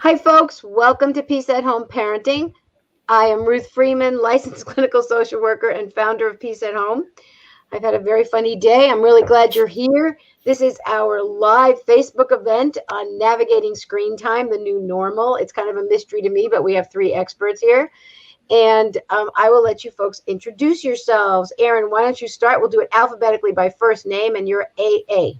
Hi, folks. Welcome to Peace at Home Parenting. I am Ruth Freeman, licensed clinical social worker and founder of Peace at Home. I've had a very funny day. I'm really glad you're here. This is our live Facebook event on navigating screen time, the new normal. It's kind of a mystery to me, but we have 3 experts here. And I will let you folks introduce yourselves. Aaron, why don't you start? We'll do it alphabetically by first name, and you're AA.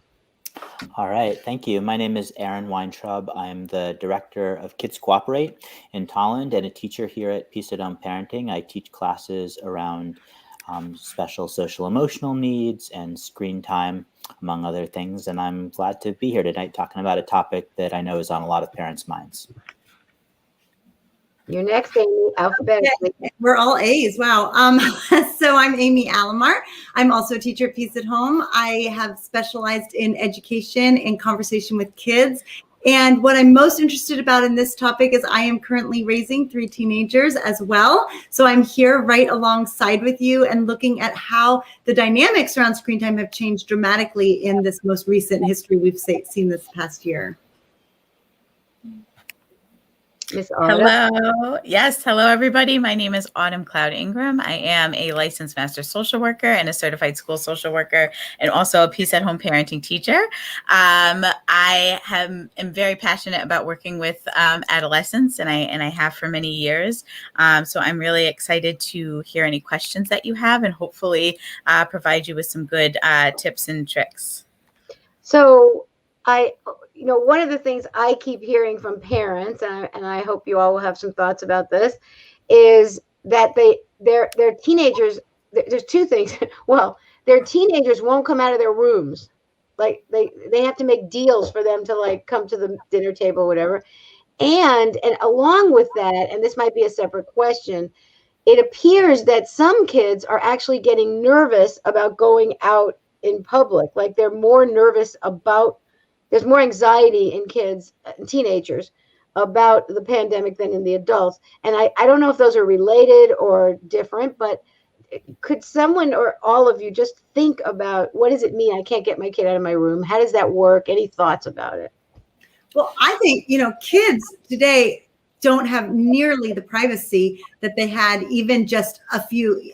All right, thank you. My name is Aaron Weintraub. I'm the director of Kids Cooperate in Tolland and a teacher here at Peace at Home Parenting. I teach classes around special social emotional needs and screen time, among other things. And I'm glad to be here tonight talking about a topic that I know is on a lot of parents' minds. You're next, Amy, alphabetically. Okay. We're all A's. Wow. So I'm Amy Alamar. I'm also a teacher at Peace at Home. I have specialized in education and conversation with kids. And what I'm most interested about in this topic is I am currently raising 3 teenagers as well. So I'm here right alongside with you and looking at how the dynamics around screen time have changed dramatically in this most recent history we've seen this past year. Hello. Yes. Hello, everybody. My name is Cloud-Ingram. I am a licensed master social worker and a certified school social worker, and also a Peace at Home parenting teacher. I am very passionate about working with adolescents, and I have for many years. So I'm really excited to hear any questions that you have, and hopefully provide you with some good tips and tricks. So one of the things I keep hearing from parents, and I hope you all will have some thoughts about this, is that their teenagers, there's 2 things. Well, their teenagers won't come out of their rooms. Like they have to make deals for them to like come to the dinner table, whatever. And along with that, and this might be a separate question, it appears that some kids are actually getting nervous about going out in public. Like they're more nervous about, there's more anxiety in kids and teenagers about the pandemic than in the adults. And I don't know if those are related or different, but could someone or all of you just think about, what does it mean I can't get my kid out of my room? How does that work? Any thoughts about it? Well, I think, kids today don't have nearly the privacy that they had even just a few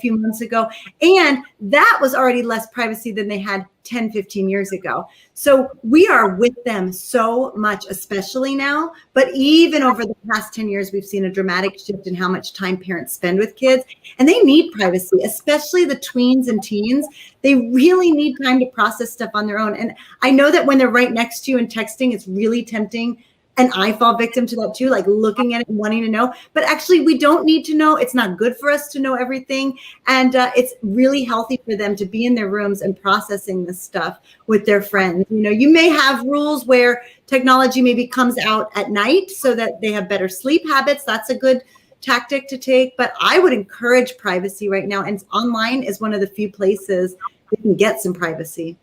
months ago. And that was already less privacy than they had 10, 15 years ago. So we are with them so much, especially now. But even over the past 10 years, we've seen a dramatic shift in how much time parents spend with kids. And they need privacy, especially the tweens and teens. They really need time to process stuff on their own. And I know that when they're right next to you and texting, it's really tempting. And I fall victim to that too, like looking at it and wanting to know. But actually, we don't need to know. It's not good for us to know everything. And it's really healthy for them to be in their rooms and processing this stuff with their friends. You may have rules where technology maybe comes out at night so that they have better sleep habits. That's a good tactic to take. But I would encourage privacy right now. And online is one of the few places you can get some privacy.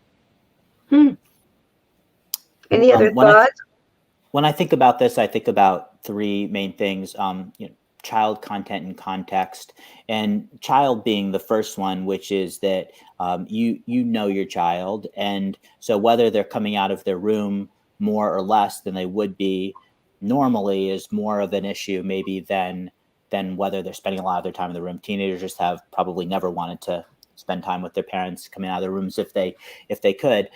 Any other thoughts? When I think about this, I think about 3 main things, child content and context, and child being the first one, which is that you know your child. And so whether they're coming out of their room more or less than they would be normally is more of an issue maybe than whether they're spending a lot of their time in the room. Teenagers just have probably never wanted to spend time with their parents coming out of their rooms if they could.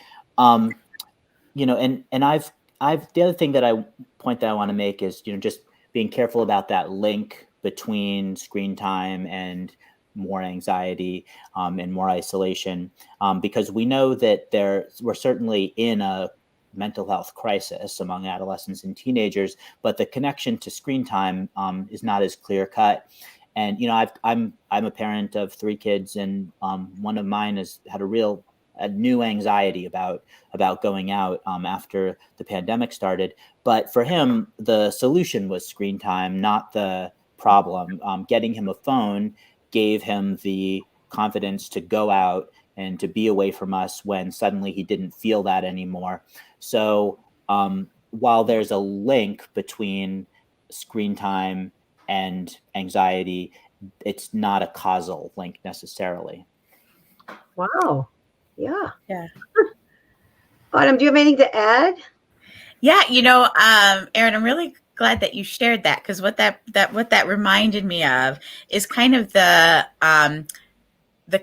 The other thing that I want to make is, just being careful about that link between screen time and more anxiety and more isolation, because we know that we're certainly in a mental health crisis among adolescents and teenagers, but the connection to screen time is not as clear cut. And I'm a parent of 3 kids, and one of mine has had a new anxiety about going out after the pandemic started. But for him, the solution was screen time, not the problem. Getting him a phone gave him the confidence to go out and to be away from us when suddenly he didn't feel that anymore. So while there's a link between screen time and anxiety, it's not a causal link necessarily. Wow. Yeah. Yeah. Autumn, do you have anything to add? Yeah, Erin, I'm really glad that you shared that, because what that reminded me of is kind of the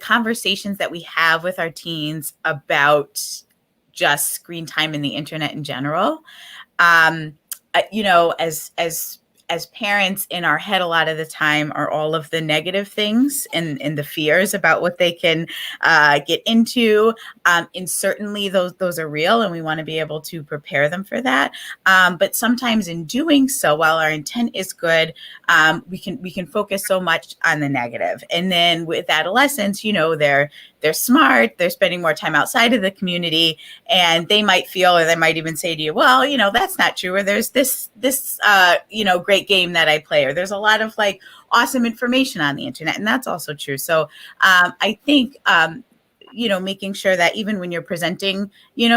conversations that we have with our teens about just screen time and the internet in general. As parents, in our head a lot of the time are all of the negative things and the fears about what they can get into. And certainly those are real, and we want to be able to prepare them for that. But sometimes in doing so, while our intent is good, we can focus so much on the negative. And then with adolescents, they're smart, they're spending more time outside of the community, and they might feel, or they might even say to you, well, that's not true, or there's this great game that I play, or there's a lot of like awesome information on the internet, and that's also true. So I think making sure that even when you're presenting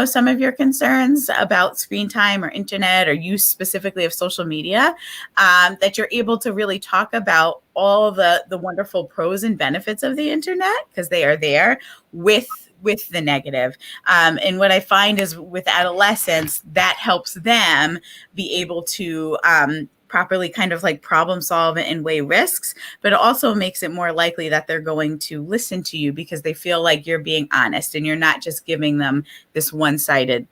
some of your concerns about screen time or internet or use specifically of social media, that you're able to really talk about all the wonderful pros and benefits of the internet, because they are there, with the negative. And what I find is with adolescents, that helps them be able to properly kind of like problem solve and weigh risks, but it also makes it more likely that they're going to listen to you, because they feel like you're being honest and you're not just giving them this one-sided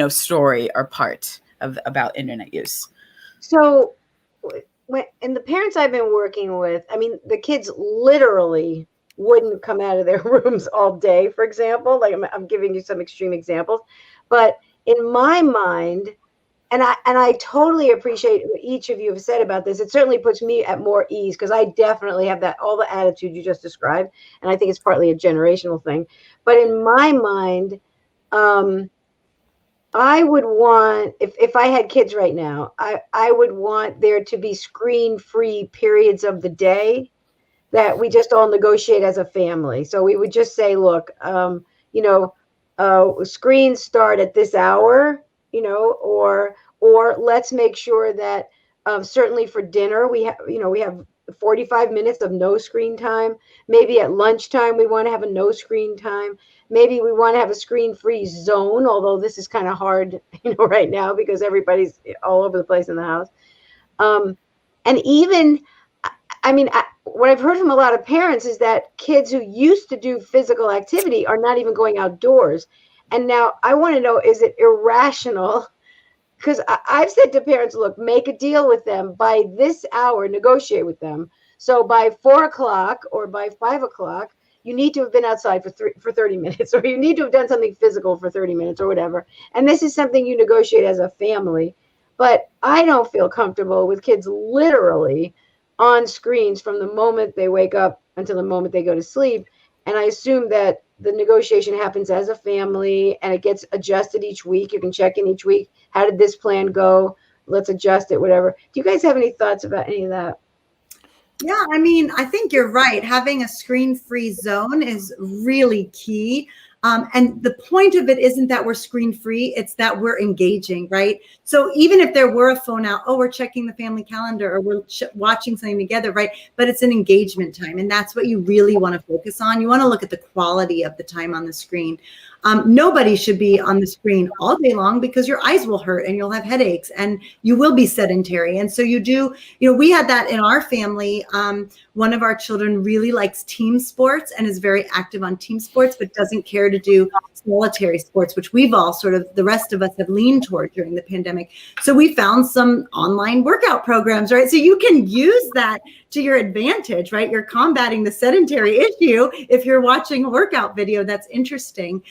story or part about internet use. So and the parents I've been working with, I mean, the kids literally wouldn't come out of their rooms all day, for example. Like I'm giving you some extreme examples, but in my mind, and I totally appreciate what each of you have said about this. It certainly puts me at more ease, because I definitely have all the attitude you just described, and I think it's partly a generational thing. But in my mind, I would want, if I had kids right now, I would want there to be screen-free periods of the day that we just all negotiate as a family. So we would just say, look, screens start at this hour, or let's make sure that certainly for dinner we have 45 minutes of no screen time. Maybe at lunchtime we want to have a no screen time. Maybe we want to have a screen-free zone, although this is kind of hard, right now, because everybody's all over the place in the house. And even, what I've heard from a lot of parents is that kids who used to do physical activity are not even going outdoors. And now I want to know, is it irrational? Because I've said to parents, look, make a deal with them by this hour, negotiate with them. So by 4 o'clock or by 5 o'clock, you need to have been outside for 30 minutes, or you need to have done something physical for 30 minutes or whatever. And this is something you negotiate as a family. But I don't feel comfortable with kids literally on screens from the moment they wake up until the moment they go to sleep. And I assume that the negotiation happens as a family and it gets adjusted each week. You can check in each week. How did this plan go? Let's adjust it, whatever. Do you guys have any thoughts about any of that? Yeah, I think you're right. Having a screen-free zone is really key. And the point of it isn't that we're screen-free, it's that we're engaging, right? So even if there were a phone out, we're checking the family calendar, or we're watching something together, right? But it's an engagement time, and that's what you really want to focus on. You want to look at the quality of the time on the screen. Nobody should be on the screen all day long, because your eyes will hurt and you'll have headaches and you will be sedentary. And so we had that in our family. One of our children really likes team sports and is very active on team sports, but doesn't care to do solitary sports, which we've all the rest of us have leaned toward during the pandemic. So we found some online workout programs, right? So you can use that to your advantage, right? You're combating the sedentary issue if you're watching a workout video that's interesting.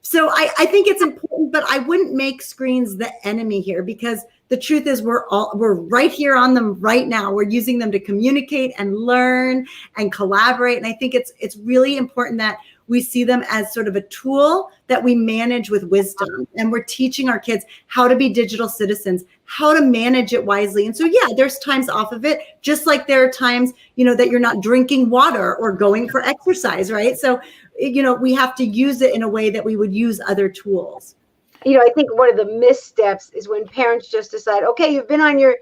So I think it's important, but I wouldn't make screens the enemy here, because the truth is we're right here on them right now. We're using them to communicate and learn and collaborate. And I think it's really important that we see them as sort of a tool that we manage with wisdom. And we're teaching our kids how to be digital citizens, how to manage it wisely. And so, yeah, there's times off of it, just like there are times, that you're not drinking water or going for exercise, right? So, we have to use it in a way that we would use other tools. I think one of the missteps is when parents just decide, okay, you've been on your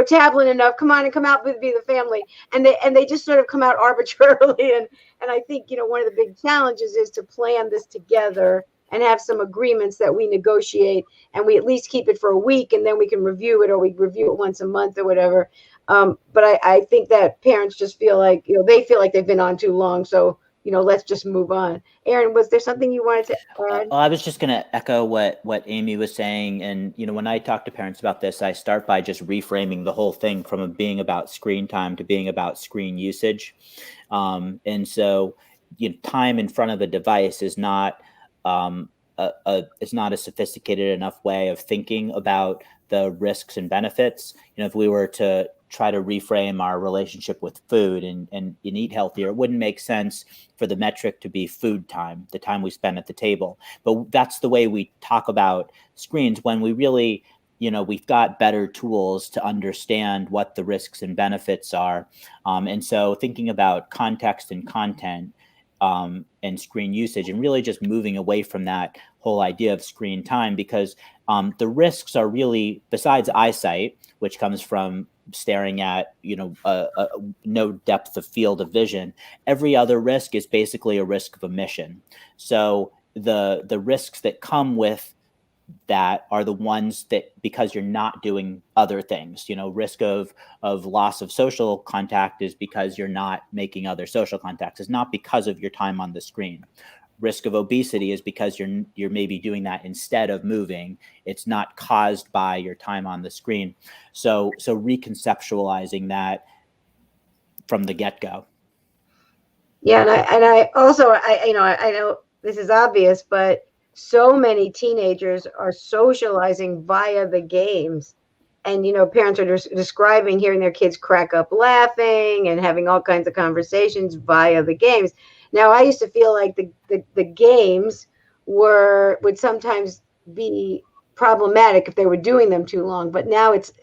tablet enough. Come on and come out with the family, and they just sort of come out arbitrarily. And I think one of the big challenges is to plan this together and have some agreements that we negotiate, and we at least keep it for a week, and then we can review it, or we review it once a month or whatever. But I think that parents just feel like, they feel like they've been on too long. So, let's just move on. Aaron, was there something you wanted to add? Well, I was just going to echo what Amy was saying. And, when I talk to parents about this, I start by just reframing the whole thing from being about screen time to being about screen usage. And so, time in front of a device is not it's not a sophisticated enough way of thinking about the risks and benefits. If we were to try to reframe our relationship with food and eat healthier, it wouldn't make sense for the metric to be food time, the time we spend at the table. But that's the way we talk about screens when we really, we've got better tools to understand what the risks and benefits are. And so thinking about context and content and screen usage, and really just moving away from that whole idea of screen time, because the risks are really, besides eyesight, which comes from staring at, no depth of field of vision, every other risk is basically a risk of omission. So the risks that come with that are the ones that, because you're not doing other things, risk of loss of social contact is because you're not making other social contacts. It's not because of your time on the screen. Risk of obesity is because you're maybe doing that instead of moving. It's not caused by your time on the screen. So reconceptualizing that from the get-go. Yeah, and I also, I know this is obvious, but so many teenagers are socializing via the games. And, parents are describing hearing their kids crack up laughing and having all kinds of conversations via the games. Now, I used to feel like the games would sometimes be problematic if they were doing them too long, but now it's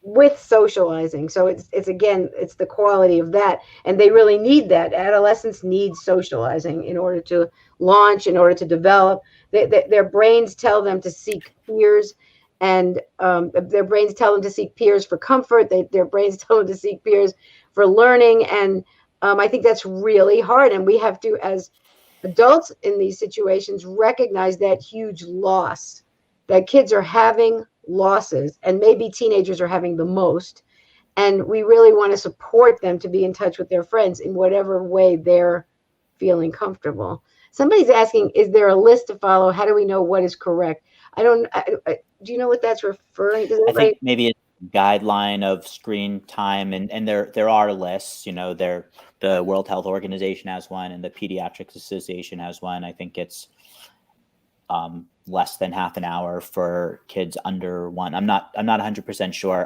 with socializing. So it's the quality of that. And they really need that. Adolescents need socializing in order to launch, in order to develop. Their brains tell them to seek peers, and their brains tell them to seek peers for comfort. Their brains tell them to seek peers for learning. And I think that's really hard. And we have to, as adults in these situations, recognize that huge loss, that kids are having losses, and maybe teenagers are having the most. And we really want to support them to be in touch with their friends in whatever way they're feeling comfortable. Somebody's asking, is there a list to follow? How do we know what is correct? Do you know what that's referring to? I think maybe it's a guideline of screen time, and there are lists. The World Health Organization has one, and the Pediatrics Association has one. I think it's less than half an hour for kids under 1. I'm not 100% sure.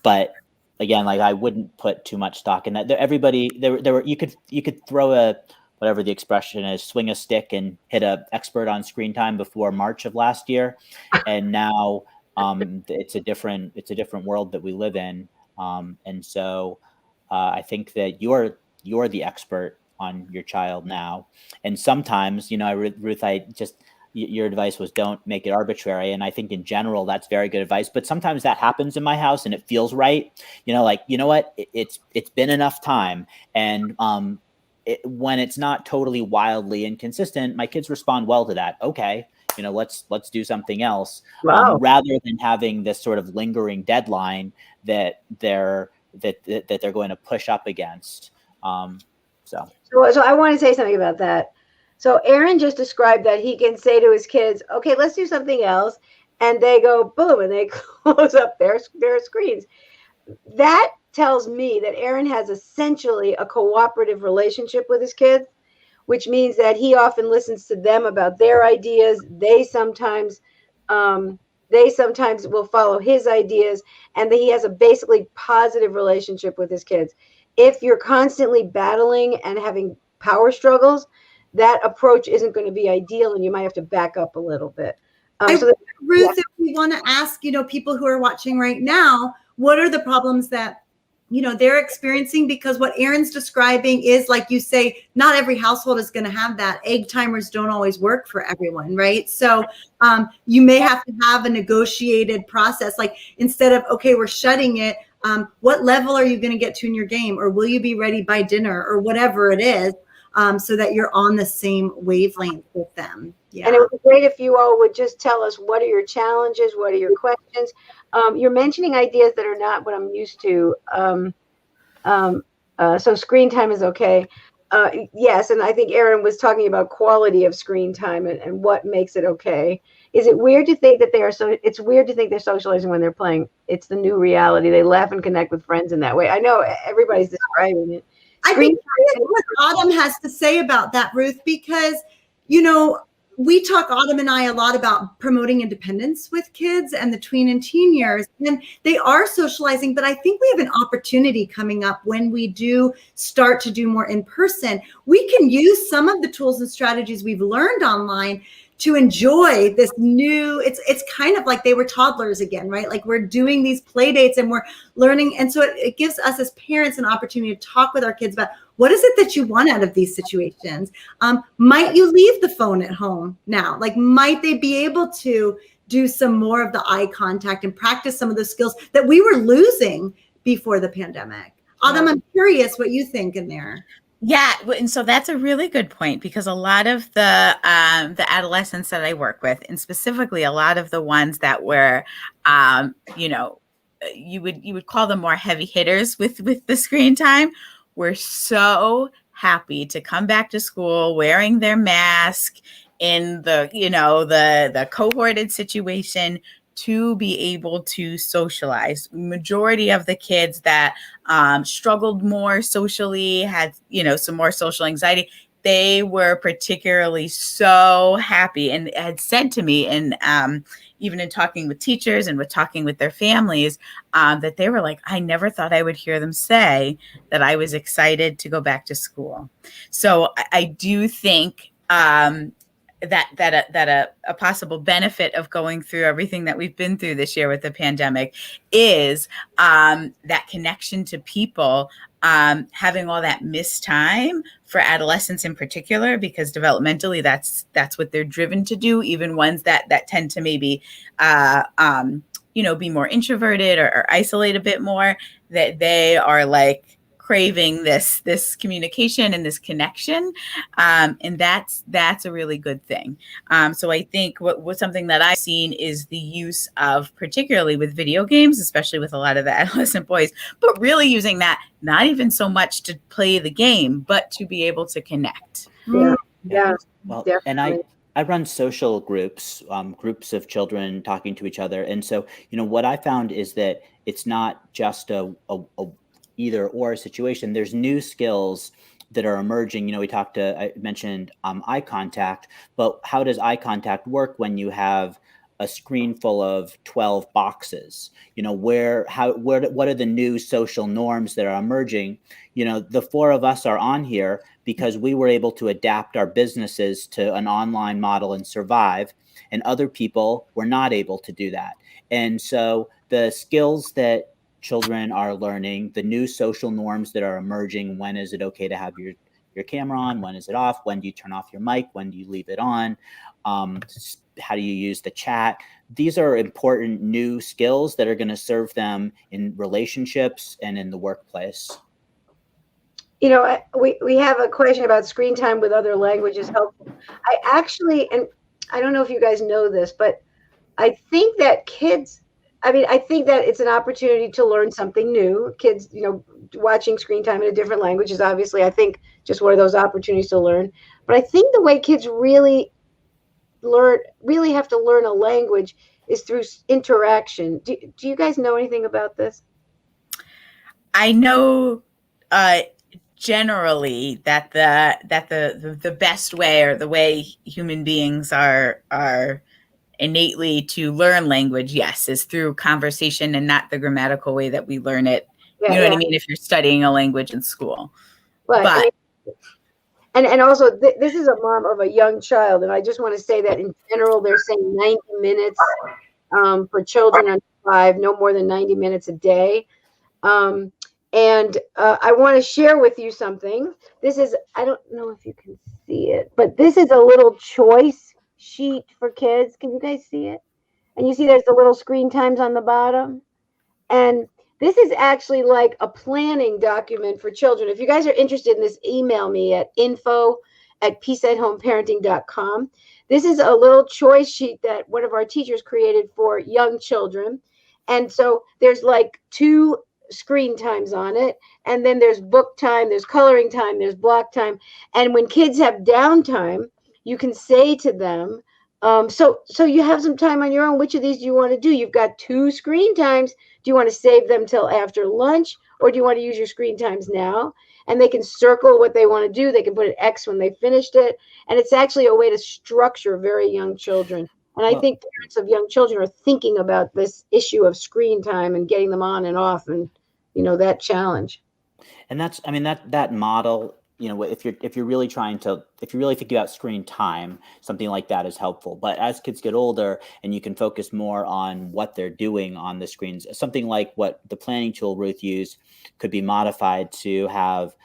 But again, I wouldn't put too much stock in that. You could throw a, whatever the expression is, swing a stick and hit an expert on screen time before March of last year. And now it's a different world that we live in. And so I think that you're the expert on your child now. And sometimes, Ruth, your advice was don't make it arbitrary. And I think in general, that's very good advice. But sometimes that happens in my house and it feels right. What? It's been enough time. And when it's not totally wildly inconsistent, my kids respond well to that. Okay, let's do something else. Wow. Rather than having this sort of lingering deadline that they're going to push up against. So I want to say something about that. So Aaron just described that he can say to his kids, okay, let's do something else. And they go, boom, and they close up their screens. That tells me that Aaron has essentially a cooperative relationship with his kids, which means that he often listens to them about their ideas. They sometimes will follow his ideas, and that he has a basically positive relationship with his kids. If you're constantly battling and having power struggles, that approach isn't going to be ideal, and you might have to back up a little bit. Ruth, if we want to ask, people who are watching right now, what are the problems that, they're experiencing? Because what Aaron's describing is, like you say, not every household is going to have that. Egg timers don't always work for everyone, right? So you may have to have a negotiated process. Like, instead of, okay, we're shutting it, what level are you going to get to in your game? Or will you be ready by dinner, or whatever it is? so that you're on the same wavelength with them. Yeah. And it would be great if you all would just tell us, what are your challenges? What are your questions? You're mentioning ideas that are not what I'm used to. So screen time is okay. Yes, and I think Erin was talking about quality of screen time and what makes it okay. Is it weird to think that it's weird to think they're socializing when they're playing? It's the new reality. They laugh and connect with friends in that way. I know everybody's describing it. I think what Autumn has to say about that, Ruth, because, we talk, Autumn and I, a lot about promoting independence with kids and the tween and teen years, and they are socializing, but I think we have an opportunity coming up when we do start to do more in person. We can use some of the tools and strategies we've learned online to enjoy this new, it's kind of like they were toddlers again, right? Like we're doing these play dates and we're learning. And so it gives us as parents an opportunity to talk with our kids about, what is it that you want out of these situations? Might you leave the phone at home now? Like, might they be able to do some more of the eye contact and practice some of the skills that we were losing before the pandemic? Autumn, I'm curious what you think in there. Yeah, and so that's a really good point, because a lot of the adolescents that I work with, and specifically a lot of the ones that were, you would call them more heavy hitters with the screen time, were so happy to come back to school wearing their mask in the cohorted situation, to be able to socialize. Majority of the kids that struggled more socially, had, some more social anxiety, they were particularly so happy and had said to me, and even in talking with teachers and with talking with their families, that they were like, I never thought I would hear them say that I was excited to go back to school. So I do think that a possible benefit of going through everything that we've been through this year with the pandemic is that connection to people, having all that missed time for adolescents in particular, because developmentally that's what they're driven to do. Even ones that tend to maybe be more introverted or isolate a bit more, that they are like craving this communication and this connection, and that's a really good thing. So I think what something that I've seen is the use of, particularly with video games, especially with a lot of the adolescent boys, but really using that not even so much to play the game, but to be able to connect. Yeah. Well, definitely. and I run social groups, groups of children talking to each other, and so what I found is that it's not just a either or situation. There's new skills that are emerging. I mentioned eye contact, but how does eye contact work when you have a screen full of 12 boxes? What are the new social norms that are emerging? The four of us are on here because we were able to adapt our businesses to an online model and survive, and other people were not able to do that. And so the skills that children are learning, the new social norms that are emerging, when is it okay to have your camera on, when is it off, when do you turn off your mic, when do you leave it on, how do you use the chat? These are important new skills that are going to serve them in relationships and in the workplace. We have a question about screen time with other languages helpful. And I don't know if you guys know this, but I think that I think that it's an opportunity to learn something new. Kids, watching screen time in a different language is obviously, I think, just one of those opportunities to learn. But I think the way kids really have to learn a language is through interaction. Do you guys know anything about this? I know generally that the best way, or the way human beings are innately to learn language, yes, is through conversation and not the grammatical way that we learn it. What I mean? If you're studying a language in school. Right. But and also this is a mom of a young child, and I just want to say that in general they're saying 90 minutes for children under 5, no more than 90 minutes a day. And I want to share with you something. This is, I don't know if you can see it, but this is a little choice sheet for kids. Can you guys see it? And you see there's the little screen times on the bottom. And This is actually like a planning document for children. If you guys are interested in this, email me at info@peaceathomeparenting.com. This is a little choice sheet that one of our teachers created for young children. And so there's like 2 screen times on it. And then there's book time, there's coloring time, there's block time. And when kids have downtime, you can say to them, so you have some time on your own. Which of these do you want to do? You've got 2 screen times. Do you want to save them till after lunch, or do you want to use your screen times now? And they can circle what they want to do. They can put an X when they finished it. And it's actually a way to structure very young children. And I think parents of young children are thinking about this issue of screen time and getting them on and off, and that challenge. And that's, I mean, that model, if you're really thinking about screen time, something like that is helpful. But as kids get older and you can focus more on what they're doing on the screens, something like what the planning tool Ruth used could be modified to have,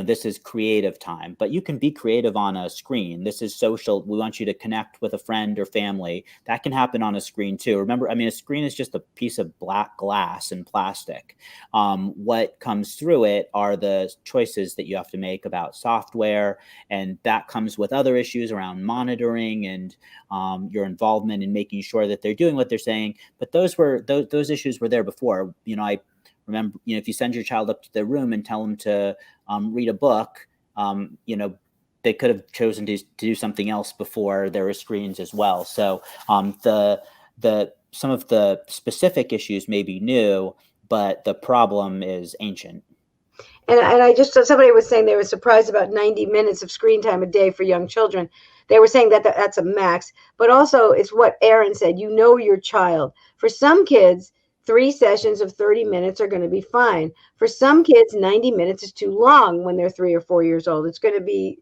this is creative time, but you can be creative on a screen. This is social. We want you to connect with a friend or family. That can happen on a screen too. Remember, a screen is just a piece of black glass and plastic. What comes through it are the choices that you have to make about software, and that comes with other issues around monitoring and your involvement in making sure that they're doing what they're saying. But those issues were there before. I remember, if you send your child up to their room and tell them to read a book, they could have chosen to do something else before there were screens as well. So some of the specific issues may be new, but the problem is ancient. And I just, somebody was saying they were surprised about 90 minutes of screen time a day for young children. They were saying that that's a max, but also it's what Erin said, your child. For some kids, 3 sessions of 30 minutes are going to be fine. For some kids, 90 minutes is too long when they're 3 or 4 years old. It's going to be,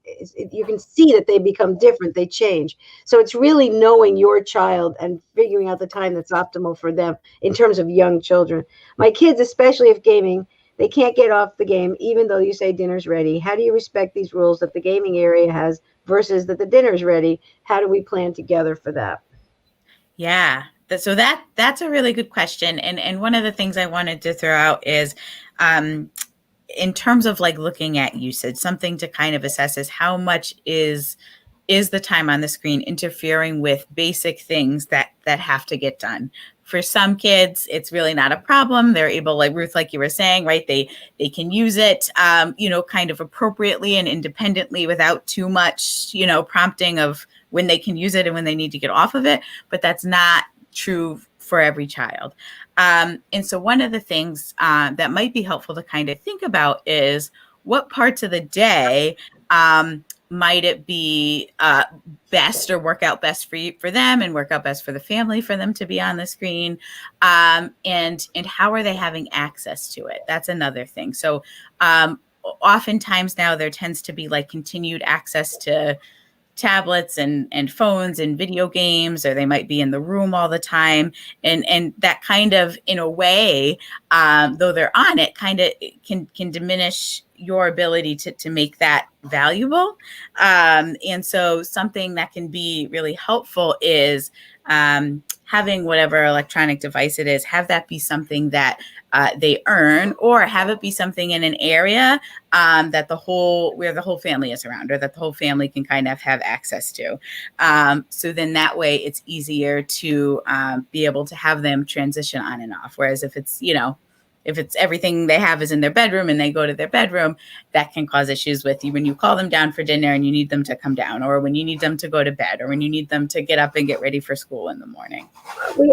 you can see that they become different, they change. So it's really knowing your child and figuring out the time that's optimal for them in terms of young children. My kids, especially if gaming, they can't get off the game, even though you say dinner's ready. How do you respect these rules that the gaming area has versus that the dinner's ready? How do we plan together for that? Yeah. So that's a really good question. And one of the things I wanted to throw out is in terms of like looking at usage, something to kind of assess is how much is the time on the screen interfering with basic things that have to get done. For some kids, it's really not a problem. They're able, like Ruth, like you were saying, right? They can use it, kind of appropriately and independently without too much, prompting of when they can use it and when they need to get off of it. But that's not true for every child. And so one of the things that might be helpful to kind of think about is what parts of the day might it be best or work out best for them and work out best for the family for them to be on the screen, and how are they having access to it? That's another thing. So oftentimes now there tends to be like continued access to tablets and phones and video games, or they might be in the room all the time. And that kind of, in a way, though they're on it, kind of can diminish your ability to make that valuable. And so something that can be really helpful is having whatever electronic device it is, have that be something that they earn, or have it be something in an area that where the whole family is around, or that the whole family can kind of have access to. So then that way it's easier to be able to have them transition on and off. Whereas if it's everything they have is in their bedroom and they go to their bedroom, that can cause issues with you when you call them down for dinner and you need them to come down, or when you need them to go to bed, or when you need them to get up and get ready for school in the morning.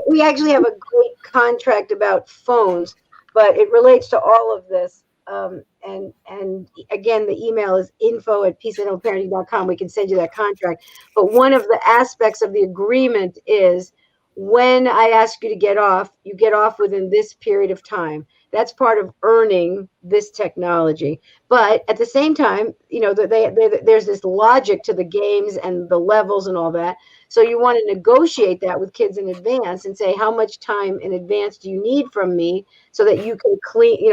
We actually have a great contract about phones, but it relates to all of this. And again, the email is info@peaceathomeparenting.com. We can send you that contract. But one of the aspects of the agreement is when I ask you to get off, you get off within this period of time. That's part of earning this technology. But at the same time, there's this logic to the games and the levels and all that. So you want to negotiate that with kids in advance and say, how much time in advance do you need from me so that you can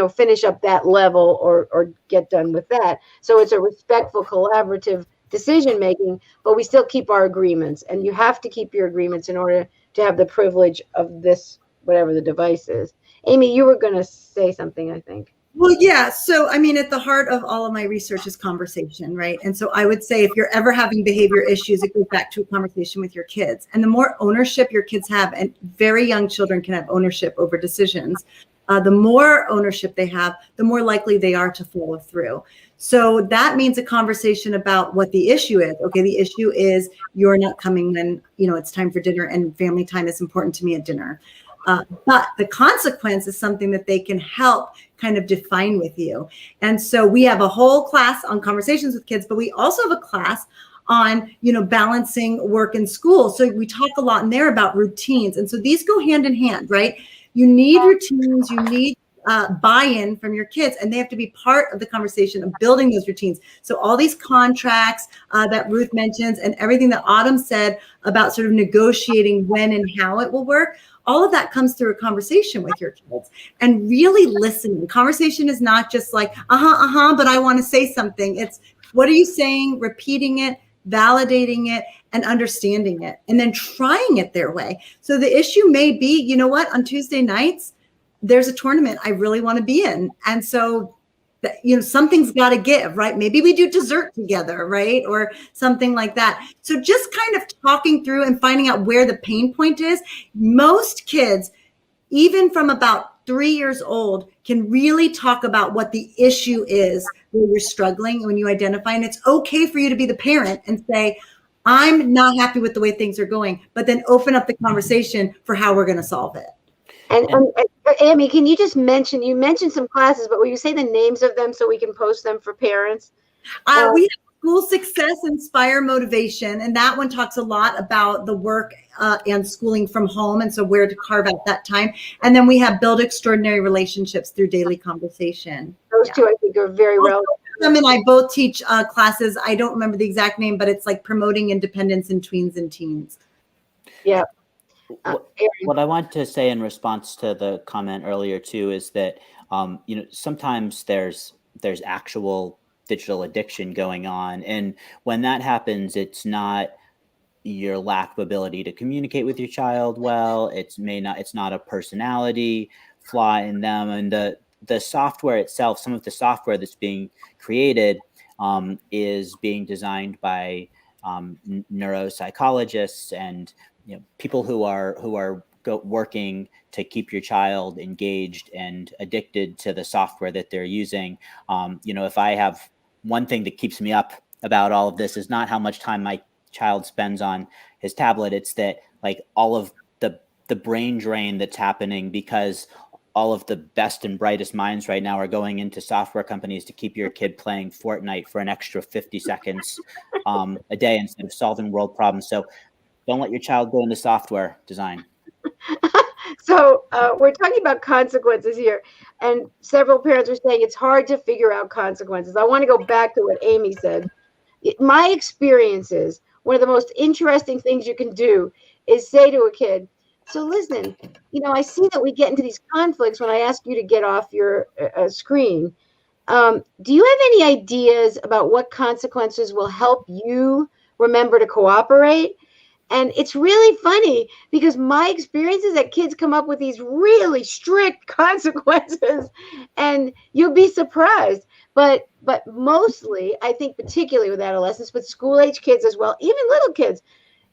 finish up that level or get done with that. So it's a respectful, collaborative decision making, but we still keep our agreements. And you have to keep your agreements in order to have the privilege of this, whatever the device is. Amy, you were going to say something, I think. Well, yeah. So, I mean, at the heart of all of my research is conversation, right? And so I would say if you're ever having behavior issues, it goes back to a conversation with your kids. And the more ownership your kids have, and very young children can have ownership over decisions, the more ownership they have, the more likely they are to follow through. So that means a conversation about what the issue is. Okay, the issue is you're not coming when, it's time for dinner, and family time is important to me at dinner. But the consequence is something that they can help kind of define with you. And so we have a whole class on conversations with kids, but we also have a class on, balancing work and school. So we talk a lot in there about routines. And so these go hand in hand, right? You need routines, you need buy-in from your kids, and they have to be part of the conversation of building those routines. So all these contracts that Ruth mentions and everything that Autumn said about sort of negotiating when and how it will work, all of that comes through a conversation with your kids and really listening. Conversation is not just like, but I want to say something. It's what are you saying, repeating it, validating it, and understanding it, and then trying it their way. So the issue may be, you know what, on Tuesday nights, there's a tournament I really want to be in. And so, something's got to give, right? Maybe we do dessert together, right? Or something like that. So just kind of talking through and finding out where the pain point is. Most kids, even from about 3 years old, can really talk about what the issue is where you're struggling when you identify. And it's okay for you to be the parent and say, I'm not happy with the way things are going, but then open up the conversation for how we're going to solve it. And Amy, can you just mention, you mentioned some classes, but will you say the names of them so we can post them for parents? We have School Success, Inspire, Motivation, and that one talks a lot about the work and schooling from home, and so where to carve out that time. And then we have Build Extraordinary Relationships Through Daily Conversation. Those two, I think, are very relevant. Autumn and I both teach classes. I don't remember the exact name, but it's like Promoting Independence in Tweens and Teens. Yeah. What I want to say in response to the comment earlier too is that sometimes there's actual digital addiction going on, and when that happens, it's not your lack of ability to communicate with your child well. It's not a personality flaw in them, and the software itself, some of the software that's being created is being designed by neuropsychologists and people who are working to keep your child engaged and addicted to the software that they're using. If I have one thing that keeps me up about all of this is not how much time my child spends on his tablet. It's that like all of the brain drain that's happening because all of the best and brightest minds right now are going into software companies to keep your kid playing Fortnite for an extra 50 seconds a day instead of solving world problems. So don't let your child go into software design. So we're talking about consequences here, and several parents are saying it's hard to figure out consequences. I want to go back to what Amy said. My experience is one of the most interesting things you can do is say to a kid, so listen, I see that we get into these conflicts when I ask you to get off your screen. Do you have any ideas about what consequences will help you remember to cooperate? And it's really funny because my experience is that kids come up with these really strict consequences, and you'll be surprised. But mostly, I think particularly with adolescents, but school-age kids as well, even little kids,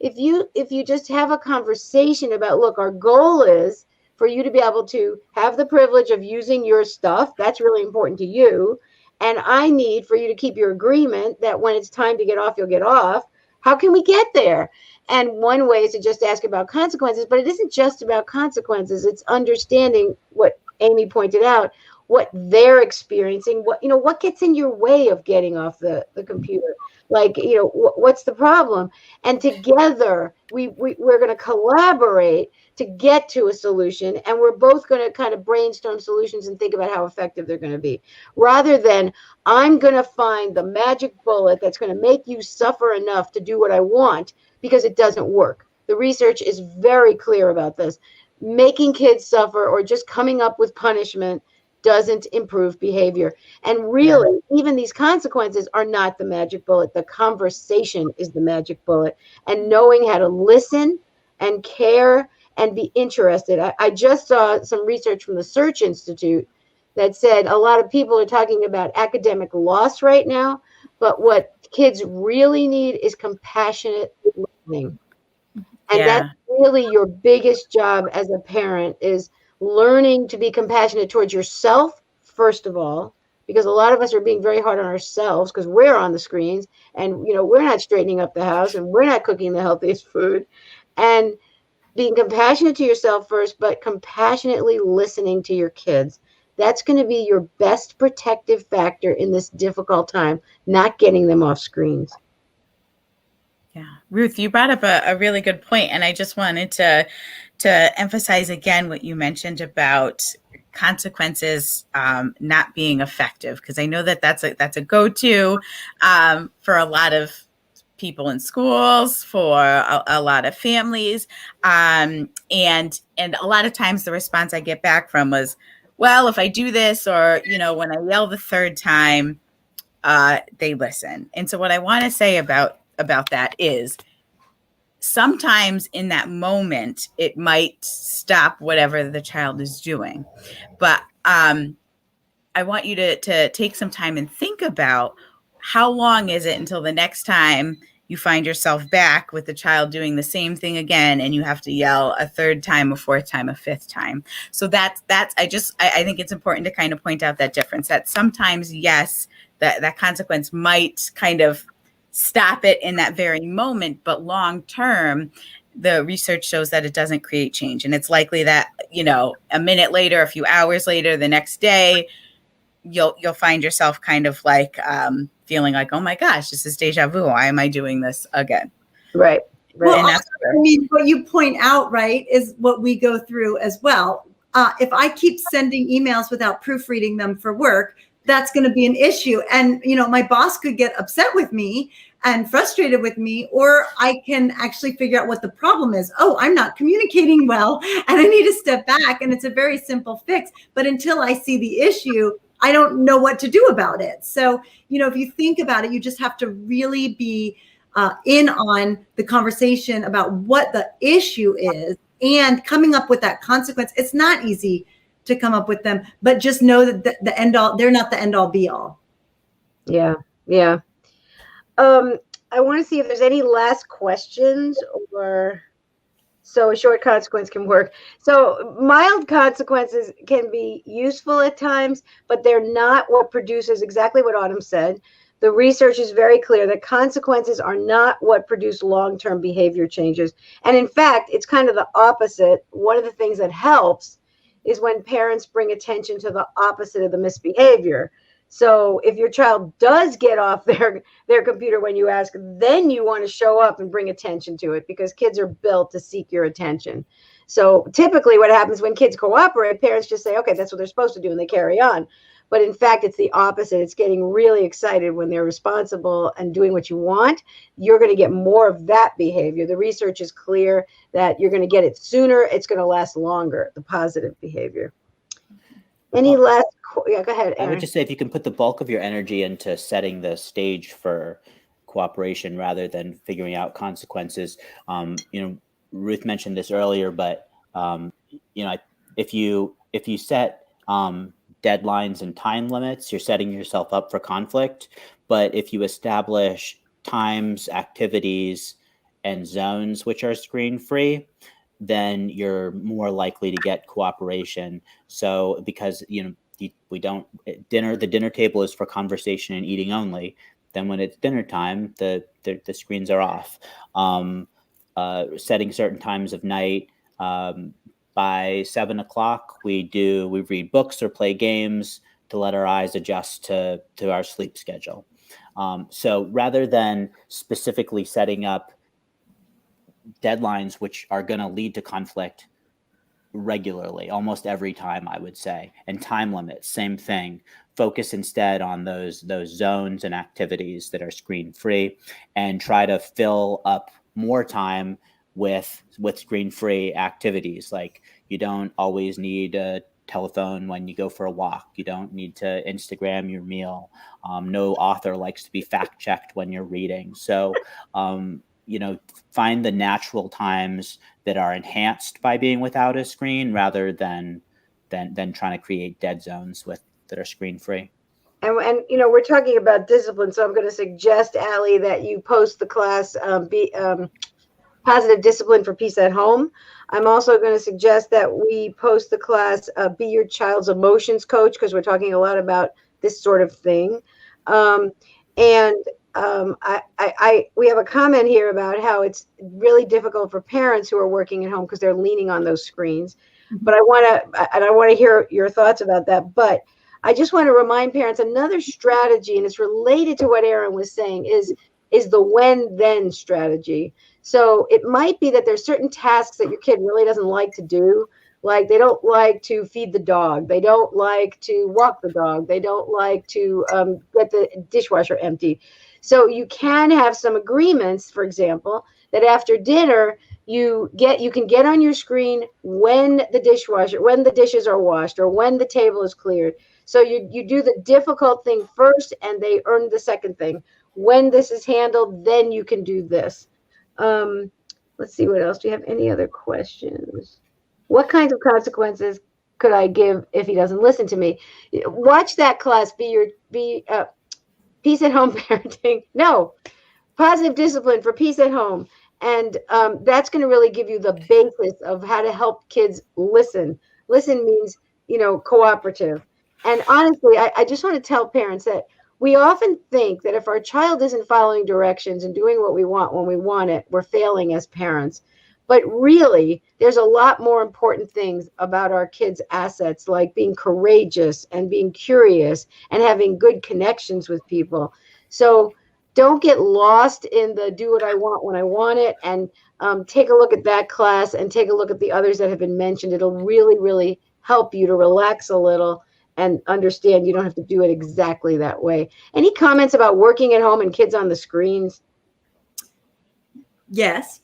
if you just have a conversation about, look, our goal is for you to be able to have the privilege of using your stuff. That's really important to you. And I need for you to keep your agreement that when it's time to get off, you'll get off. How can we get there? And one way is to just ask about consequences, but it isn't just about consequences. It's understanding what Amy pointed out, what they're experiencing, what gets in your way of getting off the computer. Like, what's the problem? And together we're going to collaborate to get to a solution. And we're both going to kind of brainstorm solutions and think about how effective they're going to be, rather than I'm going to find the magic bullet that's going to make you suffer enough to do what I want, because it doesn't work. The research is very clear about this. Making kids suffer or just coming up with punishment doesn't improve behavior. And really, even these consequences are not the magic bullet. The conversation is the magic bullet. And knowing how to listen and care and be interested. I just saw some research from the Search Institute that said a lot of people are talking about academic loss right now, but what kids really need is compassionate listening. And that's really your biggest job as a parent, is learning to be compassionate towards yourself, first of all, because a lot of us are being very hard on ourselves because we're on the screens and, we're not straightening up the house and we're not cooking the healthiest food. And being compassionate to yourself first, but compassionately listening to your kids. That's going to be your best protective factor in this difficult time, not getting them off screens. Yeah. Ruth, you brought up a really good point, and I just wanted to emphasize again what you mentioned about consequences not being effective, because I know that's a go-to for a lot of people in schools, for a lot of families, and a lot of times the response I get back from was, well, if I do this, or when I yell the third time, they listen. And so what I want to say about that is, sometimes in that moment it might stop whatever the child is doing, but I want you to take some time and think about how long is it until the next time you find yourself back with the child doing the same thing again, and you have to yell a third time, a fourth time, a fifth time. So that's I think it's important to kind of point out that difference, that sometimes, yes, that consequence might kind of stop it in that very moment, but long term, the research shows that it doesn't create change. And it's likely that, a minute later, a few hours later, the next day, you'll find yourself kind of like feeling like, oh my gosh, this is deja vu. Why am I doing this again? Right. Well, also, what you point out, right, is what we go through as well. If I keep sending emails without proofreading them for work, that's going to be an issue. And, my boss could get upset with me and frustrated with me, or I can actually figure out what the problem is. Oh, I'm not communicating well, and I need to step back. And it's a very simple fix. But until I see the issue, I don't know what to do about it. So, if you think about it, you just have to really be in on the conversation about what the issue is and coming up with that consequence. It's not easy to come up with them, but just know that the end all, they're not the end all be all. Yeah. Yeah. I want to see if there's any last questions, or so a short consequence can work. So mild consequences can be useful at times, but they're not what produces exactly what Autumn said. The research is very clear that consequences are not what produce long-term behavior changes. And in fact, it's kind of the opposite. One of the things that helps is when parents bring attention to the opposite of the misbehavior. So if your child does get off their computer when you ask, then you want to show up and bring attention to it, because kids are built to seek your attention. So typically what happens when kids cooperate, parents just say, okay, that's what they're supposed to do, and they carry on. But in fact, it's the opposite. It's getting really excited when they're responsible and doing what you want. You're going to get more of that behavior. The research is clear that you're going to get it sooner. It's going to last longer, the positive behavior. Any last? Yeah, go ahead, Aaron. I would just say, if you can put the bulk of your energy into setting the stage for cooperation rather than figuring out consequences. Ruth mentioned this earlier, but if you set deadlines and time limits, you're setting yourself up for conflict. But if you establish times, activities, and zones which are screen-free, then you're more likely to get cooperation. So because the dinner table is for conversation and eating only. Then when it's dinner time, the screens are off. Setting certain times of night. By 7 o'clock, we read books or play games to let our eyes adjust to our sleep schedule. So rather than specifically setting up deadlines which are going to lead to conflict regularly, almost every time, I would say, and time limits, same thing. Focus instead on those zones and activities that are screen free, and try to fill up more time with screen free activities. Like, you don't always need a telephone when you go for a walk. You don't need to Instagram your meal. No author likes to be fact checked when you're reading. So find the natural times that are enhanced by being without a screen rather than trying to create dead zones that are screen free. And we're talking about discipline, so I'm going to suggest, Allie, that you post the class Positive Discipline for Peace at Home. I'm also going to suggest that we post the class Be Your Child's Emotions Coach, because we're talking a lot about this sort of thing. We have a comment here about how it's really difficult for parents who are working at home because they're leaning on those screens. But I want to hear your thoughts about that. But I just want to remind parents another strategy, and it's related to what Aaron was saying, is the when-then strategy. So it might be that there's certain tasks that your kid really doesn't like to do. Like they don't like to feed the dog. They don't like to walk the dog. They don't like to get the dishwasher emptied. So you can have some agreements, for example, that after dinner, you can get on your screen when the dishes are washed or when the table is cleared. So you do the difficult thing first and they earn the second thing. When this is handled, then you can do this. Let's see, what else? Do you have any other questions? What kinds of consequences could I give if he doesn't listen to me? Watch that class, Peace at Home Parenting. No, Positive Discipline for Peace at Home. And that's going to really give you the basis of how to help kids listen. Listen means, cooperative. And honestly, I just want to tell parents that we often think that if our child isn't following directions and doing what we want when we want it, we're failing as parents. But really, there's a lot more important things about our kids' assets, like being courageous and being curious and having good connections with people. So don't get lost in the do what I want when I want it, and take a look at that class and take a look at the others that have been mentioned. It'll really, really help you to relax a little and understand you don't have to do it exactly that way. Any comments about working at home and kids on the screens? Yes.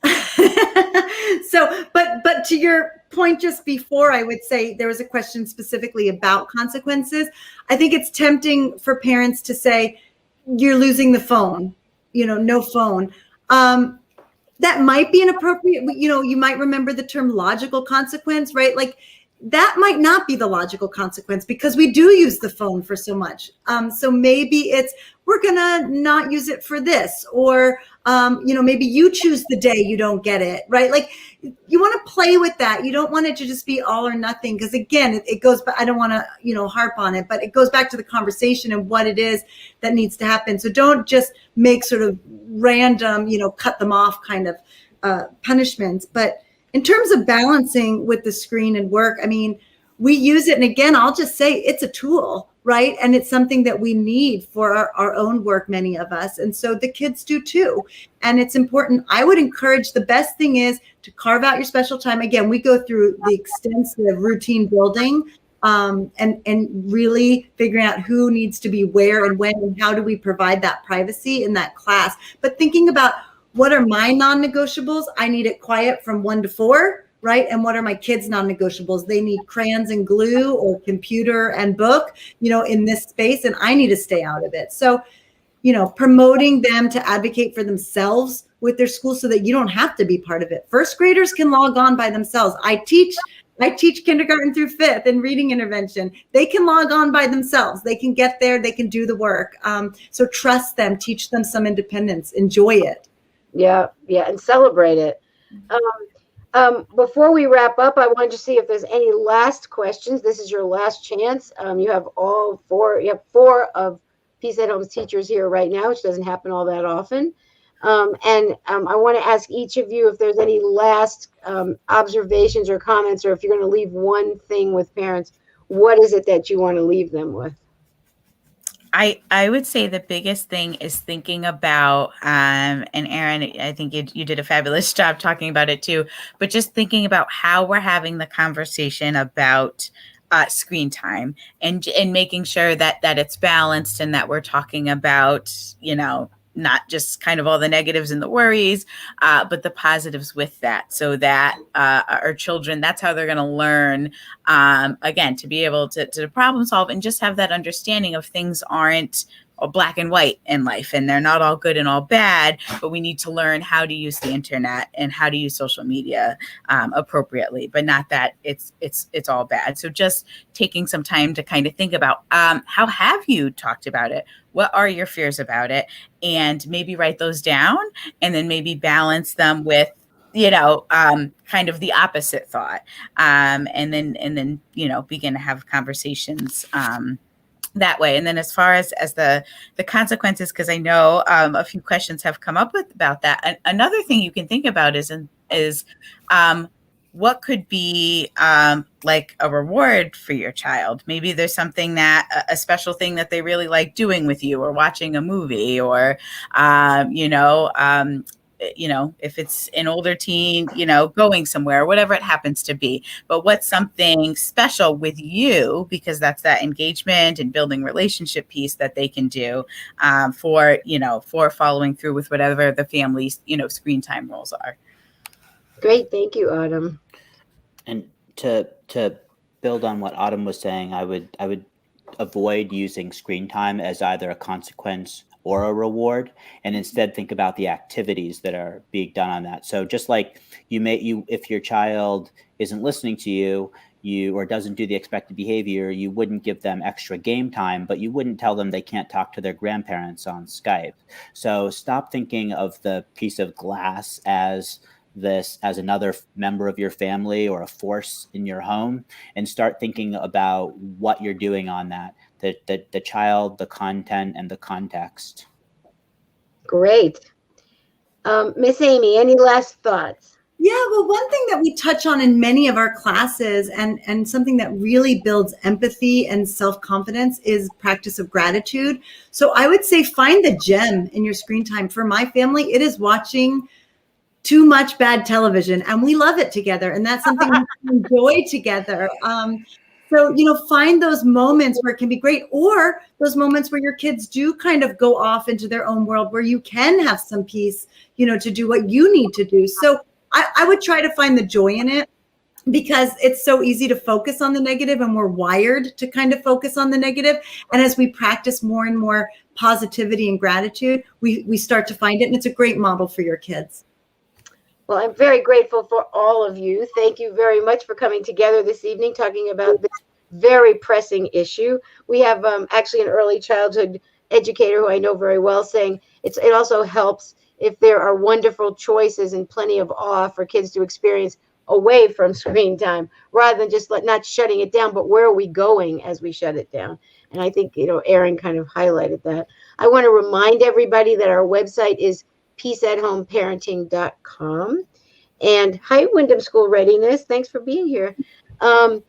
So, but to your point just before, I would say there was a question specifically about consequences. I think it's tempting for parents to say, you're losing the phone, no phone. That might be inappropriate. You might remember the term logical consequence, right? Like that might not be the logical consequence because we do use the phone for so much. So maybe we're gonna not use it for this, or maybe you choose the day you don't get it, right? Like you want to play with that. You don't want it to just be all or nothing, because again, it goes back. I don't want to harp on it, but it goes back to the conversation and what it is that needs to happen. So don't just make sort of random, cut them off kind of punishments. But in terms of balancing with the screen and work, I mean, we use it. And again, I'll just say it's a tool, right? And it's something that we need for our own work, many of us. And so the kids do too. And it's important. I would encourage, the best thing is to carve out your special time. Again, we go through the extensive routine building and really figuring out who needs to be where and when, and how do we provide that privacy in that class. But thinking about, what are my non-negotiables? I need it quiet from 1 to 4, right? And what are my kids' non-negotiables? They need crayons and glue or computer and book, in this space, and I need to stay out of it. So, promoting them to advocate for themselves with their school so that you don't have to be part of it. First graders can log on by themselves. I teach kindergarten through 5th in reading intervention. They can log on by themselves. They can get there. They can do the work. So trust them, teach them some independence, enjoy it. Yeah, and celebrate it. Before we wrap up, I wanted to see if there's any last questions. This is your last chance. You have 4 of Peace at Home's teachers here right now, which doesn't happen all that often. I want to ask each of you if there's any last observations or comments, or if you're going to leave one thing with parents, what is it that you want to leave them with? I would say the biggest thing is thinking about, and Aaron, I think you did a fabulous job talking about it too, but just thinking about how we're having the conversation about screen time and making sure that it's balanced and that we're talking about, not just kind of all the negatives and the worries, but the positives with that, so that our children, that's how they're going to learn, again, to be able to problem solve and just have that understanding of things aren't all black and white in life, and they're not all good and all bad, but we need to learn how to use the internet and how to use social media appropriately, but not that it's all bad. So just taking some time to kind of think about how have you talked about it? What are your fears about it? And maybe write those down, and then maybe balance them with, kind of the opposite thought. And then, begin to have conversations that way. And then as far as the consequences, because I know a few questions have come up about that. Another thing you can think about is what could be like a reward for your child. Maybe there's something a special thing that they really like doing with you, or watching a movie, or, if it's an older teen, going somewhere, whatever it happens to be. But what's something special with you, because that's that engagement and building relationship piece that they can do for following through with whatever the family's, screen time rules are. Great. Thank you, Autumn. And to build on what Autumn was saying, I would avoid using screen time as either a consequence or a reward, and instead think about the activities that are being done on that. So just like if your child isn't listening to you or doesn't do the expected behavior, you wouldn't give them extra game time, but you wouldn't tell them they can't talk to their grandparents on Skype. So stop thinking of the piece of glass as another member of your family or a force in your home, and start thinking about what you're doing on that, the child, the content, and the context. Great. Miss Amy, any last thoughts? Yeah, well, one thing that we touch on in many of our classes, and something that really builds empathy and self-confidence, is practice of gratitude. So I would say find the gem in your screen time. For my family, it is watching too much bad television, and we love it together, and that's something we enjoy together. So, find those moments where it can be great, or those moments where your kids do kind of go off into their own world, where you can have some peace, to do what you need to do. So I would try to find the joy in it, because it's so easy to focus on the negative, and we're wired to kind of focus on the negative. And as we practice more and more positivity and gratitude, we start to find it, and it's a great model for your kids. Well, I'm very grateful for all of you. Thank you very much for coming together this evening, talking about this very pressing issue. We have actually an early childhood educator who I know very well saying it also helps if there are wonderful choices and plenty of awe for kids to experience away from screen time, rather than just not shutting it down, but where are we going as we shut it down? And I think, Erin kind of highlighted that. I want to remind everybody that our website is peaceathomeparenting.com. And hi, Wyndham School Readiness. Thanks for being here. You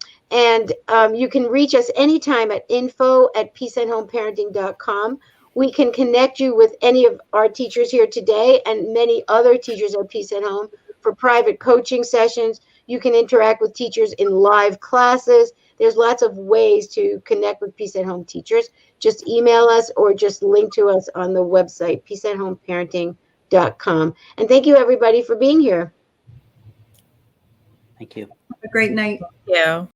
can reach us anytime at info@peaceathomeparenting.com. We can connect you with any of our teachers here today and many other teachers at Peace at Home for private coaching sessions. You can interact with teachers in live classes. There's lots of ways to connect with Peace at Home teachers. Just email us or just link to us on the website, peaceathomeparenting.com. And thank you, everybody, for being here. Thank you. Have a great night. Thank you.